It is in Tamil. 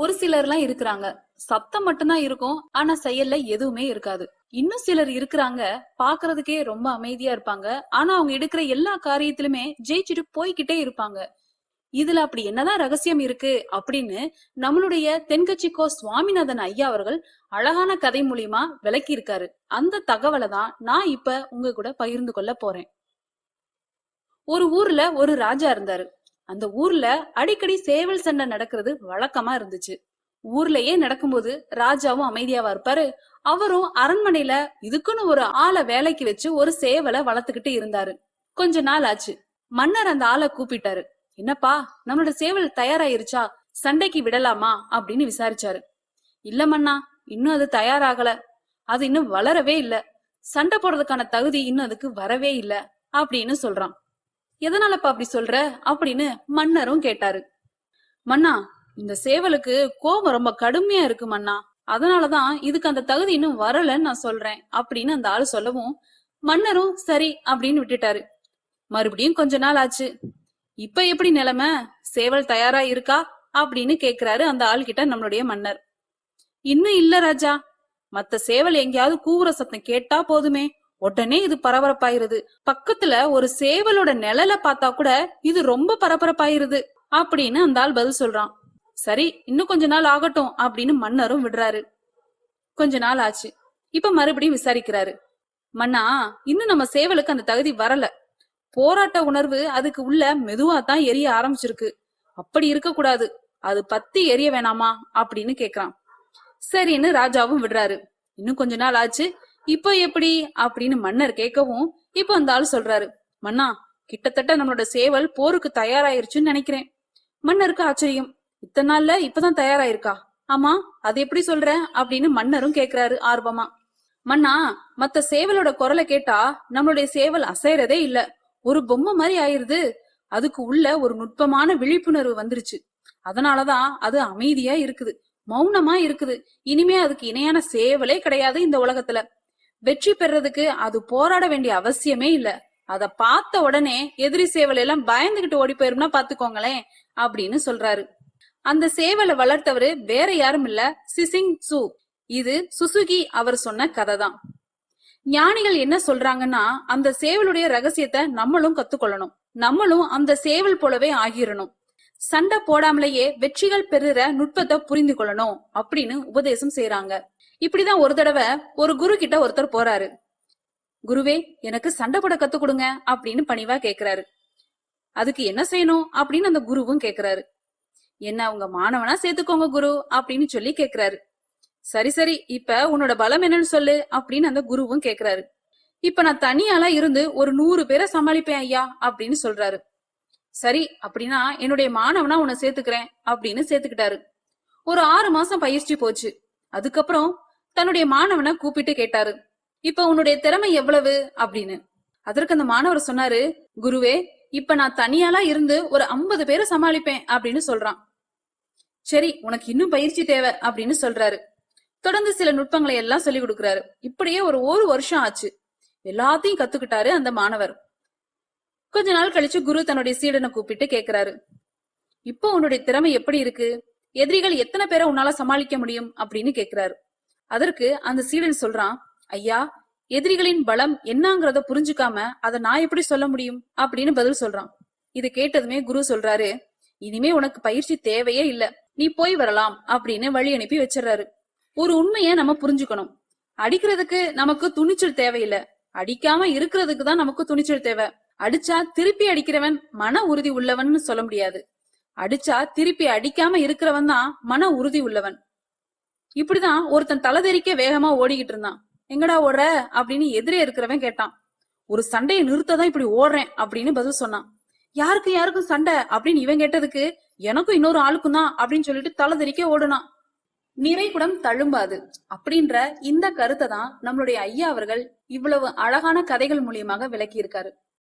ஒரு சிலர்லாம் இருக்கிறாங்க, சத்தம் மட்டும்தான் இருக்கும், ஆனா செயல்ல எதுவுமே இருக்காது. இன்னும் சிலர் இருக்கிறாங்க, பாக்குறதுக்கே ரொம்ப அமைதியா இருப்பாங்க, ஆனா அவங்க எடுக்கிற எல்லா காரியத்திலுமே ஜெயிச்சுட்டு போய்கிட்டே இருப்பாங்க. இதுல அப்படி என்னதான் ரகசியம் இருக்கு அப்படின்னு நம்மளுடைய தென்கட்சிக்கோ சுவாமிநாதன் ஐயா அவர்கள் அழகான கதை மூலியமா விளக்கி இருக்காரு. அந்த தகவலை தான் நான் இப்ப உங்க கூட பகிர்ந்து கொள்ள போறேன். ஒரு ஊர்ல ஒரு ராஜா இருந்தாரு. அந்த ஊர்ல அடிக்கடி சேவல் சண்டை நடக்கிறது வழக்கமா இருந்துச்சு. ஊர்லயே நடக்கும்போது ராஜாவும் அமைதியாவா இருப்பாரு. அவரும் அரண்மனையில இதுக்குன்னு ஒரு ஆளை வேலைக்கு வச்சு ஒரு சேவலை வளர்த்துக்கிட்டு இருந்தாரு. கொஞ்ச நாள் ஆச்சு. மன்னர் அந்த ஆளை கூப்பிட்டாரு. என்னப்பா, நம்மளோட சேவல் தயாராயிருச்சா, சண்டைக்கு விடலாமா அப்படின்னு விசாரிச்சாரு. இல்ல மன்னா, இன்னும் அது தயாராகல, அது இன்னும் வளரவே இல்ல, சண்டை போடுறதுக்கான தகுதி இன்னும் அதுக்கு வரவே இல்ல அப்படின்னு சொல்றான். எதனாலப்பா அப்படி சொல்ற அப்படின்னு மன்னரும் கேட்டாரு. மன்னா, இந்த சேவலுக்கு கோபம் ரொம்ப கடுமையா இருக்கு மன்னா, அதனாலதான் இதுக்கு அந்த தகுதி இன்னும் வரலன்னு நான் சொல்றேன் அப்படின்னு அந்த ஆளு சொல்லவும் மன்னரும் சரி அப்படின்னு விட்டுட்டாரு. மறுபடியும் கொஞ்ச நாள் ஆச்சு. இப்ப எப்படி நிலைமை, சேவல் தயாரா இருக்கா அப்படின்னு கேக்குறாரு அந்த ஆள் கிட்ட நம்மளுடைய மன்னர். இன்னும் இல்ல ராஜா, மத்த சேவல் எங்கேயாவது கூவுற சத்தம் கேட்டா போதுமே, உடனே இது பரபரப்பாயிருது. பக்கத்துல ஒரு சேவலோட நிழல பார்த்தா கூட இது ரொம்ப பரபரப்பாயிருது அப்படின்னு அந்த ஆள் பதில் சொல்றான். சரி, இன்னும் கொஞ்ச நாள் ஆகட்டும் அப்படின்னு மன்னரும் விடுறாரு. கொஞ்ச நாள் ஆச்சு. இப்ப மறுபடியும் விசாரிக்கிறாரு. மன்னா, இன்னும் நம்ம சேவலுக்கு அந்த தகுதி வரல, போராட்ட உணர்வு அதுக்கு உள்ள மெதுவா தான் எரிய ஆரம்பிச்சிருக்கு, அப்படி இருக்க கூடாது, அது பத்தி எரிய வேணாமா அப்படின்னு கேக்குறான். சரின்னு ராஜாவும் விடுறாரு. இன்னும் கொஞ்ச நாள் ஆச்சு. இப்போ எப்படி அப்படின்னு மன்னர் கேட்கவும் இப்போ அந்த ஆள் சொல்றாரு. மன்னா, கிட்டத்தட்ட நம்மளோட சேவல் போருக்கு தயாராயிருச்சுன்னு நினைக்கிறேன். மன்னருக்கு ஆச்சரியம். இத்தனை நாள்ல இப்பதான் தயாராயிருக்கா? ஆமா, அது எப்படி சொல்ற அப்படின்னு மன்னரும் கேக்குறாரு ஆர்வமா. மன்னா, மத்த சேவலோட குரலை கேட்டா நம்மளுடைய சேவல் அசைறதே இல்ல, ஒரு பொம்மை மாதிரி ஆயிருது. அதுக்கு உள்ள ஒரு நுட்பமான விழிப்புணர்வு வந்துருச்சு, அதனாலதான் அது அமைதியா இருக்குது, மௌனமா இருக்குது. இனிமே அதுக்கு இணையான சேவலே கிடையாது இந்த உலகத்துல. வெற்றி பெறதுக்கு அது போராட வேண்டிய அவசியமே இல்ல. அத பார்த்த உடனே எதிரி சேவல் எல்லாம் பயந்துகிட்டு ஓடி போயிரும்னா பாத்துக்கோங்களேன் அப்படின்னு சொல்றாரு. அந்த சேவலை வளர்த்தவரு வேற யாரும் இல்ல, சிசிங் சு. இது சுசுகி அவர் சொன்ன கதை தான். ஞானிகள் என்ன சொல்றாங்கன்னா, அந்த சேவலுடைய ரகசியத்தை நம்மளும் கத்துக்கொள்ளணும், நம்மளும் அந்த சேவல் போலவே ஆகிரணும், சண்டை போடாமலேயே வெற்றிகள் பெறுற நுட்பத்தை புரிந்து கொள்ளணும் அப்படின்னு உபதேசம் செய்யறாங்க. இப்படிதான் ஒரு தடவை ஒரு குரு கிட்ட ஒருத்தர் போறாரு. குருவே, எனக்கு சண்டை போட கத்து கொடுங்க அப்படின்னு பணிவா கேக்குறாரு. அதுக்கு என்ன செய்யணும் அப்படின்னு அந்த குருவும் கேக்குறாரு. என்ன உங்க மாணவனா சேர்த்துக்கோங்க குரு அப்படின்னு சொல்லி கேக்குறாரு. சரி சரி, இப்ப உன்னோட பலம் என்னன்னு சொல்லு அப்படின்னு அந்த குருவும் கேக்குறாரு. இப்ப நான் தனியாலா இருந்து ஒரு 100 பேரை சமாளிப்பேன் ஐயா அப்படின்னு சொல்றாரு. சரி, அப்படின்னா என்னுடைய மாணவனா உன்னை சேர்த்துக்கிறேன் அப்படின்னு சேர்த்துக்கிட்டாரு. ஒரு 6 மாசம் பயிற்சி போச்சு. அதுக்கப்புறம் தன்னுடைய மாணவனை கூப்பிட்டு கேட்டாரு, இப்ப உன்னுடைய திறமை எவ்வளவு அப்படின்னு. அதற்கு அந்த மாணவர் சொன்னாரு, குருவே, இப்ப நான் தனியாலா இருந்து ஒரு 50 பேரை சமாளிப்பேன் அப்படின்னு சொல்றான். சரி, உனக்கு இன்னும் பயிற்சி தேவை அப்படின்னு சொல்றாரு. தொடர்ந்து சில நுட்பங்களை எல்லாம் சொல்லி கொடுக்கிறாரு. இப்படியே ஒரு வருஷம் ஆச்சு. எல்லாத்தையும் கத்துக்கிட்டாரு அந்த மாணவர். கொஞ்ச நாள் கழிச்சு குரு தன்னுடைய சீடனை கூப்பிட்டு கேக்குறாரு, இப்போ உன்னுடைய திறமை எப்படி இருக்கு, எதிரிகள் எத்தனை பேரை உன்னால சமாளிக்க முடியும் அப்படின்னு கேக்குறாரு. அதற்கு அந்த சீடன் சொல்றான், ஐயா, எதிரிகளின் பலம் என்னங்கறத புரிஞ்சுக்காம அதை நான் எப்படி சொல்ல முடியும் அப்படின்னு பதில் சொல்றான். இது கேட்டதுமே குரு சொல்றாரு, இனிமே உனக்கு பயிற்சி தேவையே இல்ல, நீ போய் வரலாம் அப்படின்னு வழி அனுப்பி வச்சிடறாரு. ஒரு உண்மைய நம்ம புரிஞ்சுக்கணும், அடிக்கிறதுக்கு நமக்கு துணிச்சல் தேவையில்லை, அடிக்காம இருக்கிறதுக்கு தான் நமக்கு துணிச்சல் தேவை. அடிச்சா திருப்பி அடிக்கிறவன் மன உறுதி உள்ளவன் சொல்ல முடியாது, அடிச்சா திருப்பி அடிக்காம இருக்கிறவன் தான் மன உறுதி உள்ளவன். இப்படிதான் ஒருத்தன் தலைதெறிக்க வேகமா ஓடிக்கிட்டு இருந்தான். எங்கடா ஓடுற அப்படின்னு எதிரே இருக்கிறவன் கேட்டான். ஒரு சண்டையை நிறுத்ததான் இப்படி ஓடுறேன் அப்படின்னு பதில் சொன்னான். யாருக்கும் சண்டை அப்படின்னு இவன் கேட்டதுக்கு, எனக்கும் இன்னொரு ஆளுக்கும் தான் அப்படின்னு சொல்லிட்டு தலைதெறிக்க ஓடுனான். நிறைகுடம் தழும்பாது அப்படின்ற இந்த கருத்தை தான் நம்மளுடைய ஐயா அவர்கள் இவ்வளவு அழகான கதைகள் மூலியமாக விளக்கி இருக்காரு.